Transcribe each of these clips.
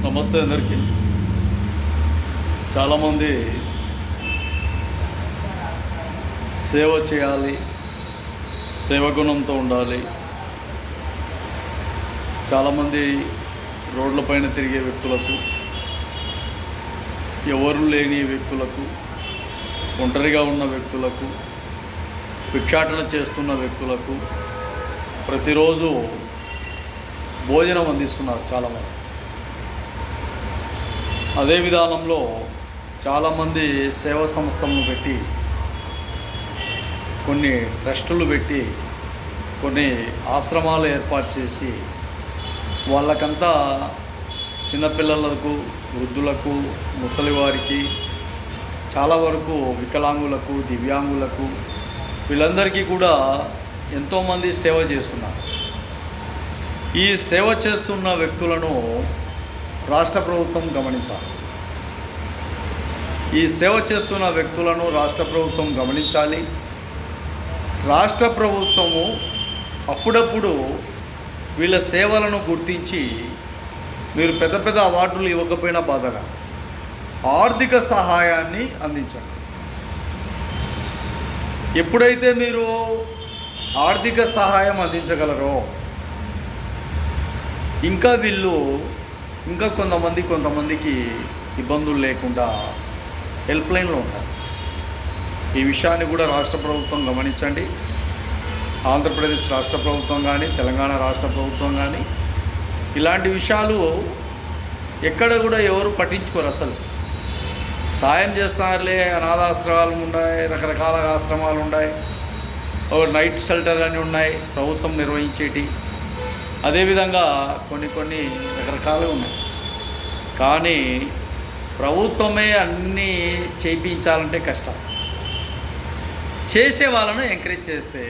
నమస్తే అందరికీ. చాలామంది సేవ చేయాలి, సేవగుణంతో ఉండాలి. చాలామంది రోడ్లపైన తిరిగే వ్యక్తులకు, ఎవరు లేని వ్యక్తులకు, ఒంటరిగా ఉన్న వ్యక్తులకు, భిక్షాటన చేస్తున్న వ్యక్తులకు ప్రతిరోజు భోజనం అందిస్తున్నారు చాలామంది. అదే విధానంలో చాలామంది సేవా సంస్థలను పెట్టి, కొన్ని ట్రస్టులు పెట్టి, కొన్ని ఆశ్రమాలు ఏర్పాటు చేసి వాళ్ళకంతా చిన్నపిల్లలకు, వృద్ధులకు, ముసలివారికి, చాలా వరకు వికలాంగులకు, దివ్యాంగులకు, వీళ్ళందరికీ కూడా ఎంతోమంది సేవ చేస్తున్నారు. ఈ సేవ చేస్తున్న వ్యక్తులను రాష్ట్ర ప్రభుత్వం గమనించాలి. ఈ సేవ చేస్తున్న వ్యక్తులను రాష్ట్ర ప్రభుత్వం గమనించాలి. రాష్ట్ర ప్రభుత్వము అప్పుడప్పుడు వీళ్ళ సేవలను గుర్తించి, మీరు పెద్ద పెద్ద అవార్డులు ఇవ్వకపోయినా బాధగా ఆర్థిక సహాయాన్ని అందించండి. ఎప్పుడైతే మీరు ఆర్థిక సహాయం అందించగలరో ఇంకా కొంతమందికి ఇబ్బందులు లేకుండా హెల్ప్ లైన్లో ఉంటారు. ఈ విషయాన్ని కూడా రాష్ట్ర ప్రభుత్వం గమనించండి. ఆంధ్రప్రదేశ్ రాష్ట్ర ప్రభుత్వం కానీ, తెలంగాణ రాష్ట్ర ప్రభుత్వం కానీ ఇలాంటి విషయాలు ఎక్కడ కూడా ఎవరు పట్టించుకోరు. అసలు సాయం చేస్తున్నారులే, అనాథాశ్రమాలు ఉన్నాయి, రకరకాల ఆశ్రమాలు ఉన్నాయి, నైట్ షెల్టర్ అని ఉన్నాయి ప్రభుత్వం నిర్వహించేటి. అదేవిధంగా కొన్ని రకరకాలుగా ఉన్నాయి. కానీ ప్రభుత్వమే అన్నీ చేయించాలంటే కష్టం. చేసే వాళ్ళను ఎంకరేజ్ చేస్తే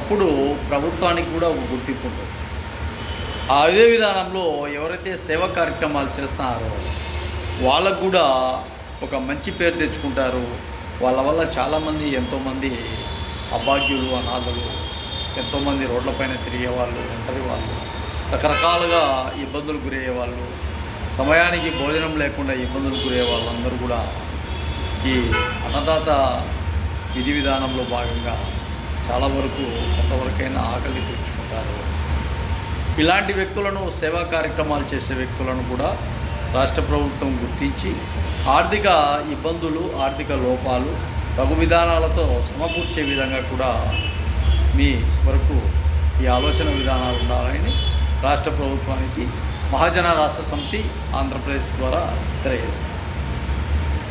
అప్పుడు ప్రభుత్వానికి కూడా ఒక గుర్తింపు ఉంటుంది. అదే విధానంలో ఎవరైతే సేవా కార్యక్రమాలు చేస్తున్నారో వాళ్ళకు కూడా ఒక మంచి పేరు తెచ్చుకుంటారు. వాళ్ళ వల్ల చాలామంది, ఎంతోమంది అభాగ్యులు, అనాథలు, ఎంతోమంది రోడ్లపైన తిరిగే వాళ్ళు, ఒంటరి వాళ్ళు, రకరకాలుగా ఇబ్బందులు గురయ్యే వాళ్ళు, సమయానికి భోజనం లేకుండా ఇబ్బందులు గురయ్యే వాళ్ళందరూ కూడా ఈ అన్నదాత విధి విధానంలో భాగంగా చాలా వరకు కొంతవరకైనా ఆకలి తీర్చుకుంటారు. ఇలాంటి వ్యక్తులను, సేవా కార్యక్రమాలు చేసే వ్యక్తులను కూడా రాష్ట్ర ప్రభుత్వం గుర్తించి ఆర్థిక ఇబ్బందులు, ఆర్థిక లోపాలు తగు విధానాలతో సమకూర్చే విధంగా కూడా మీ వరకు ఈ ఆలోచన విధానాలు ఉండాలని రాష్ట్ర ప్రభుత్వానికి మహాజన రాష్ట్ర సమితి ఆంధ్రప్రదేశ్ ద్వారా తెలియజేస్తుంది.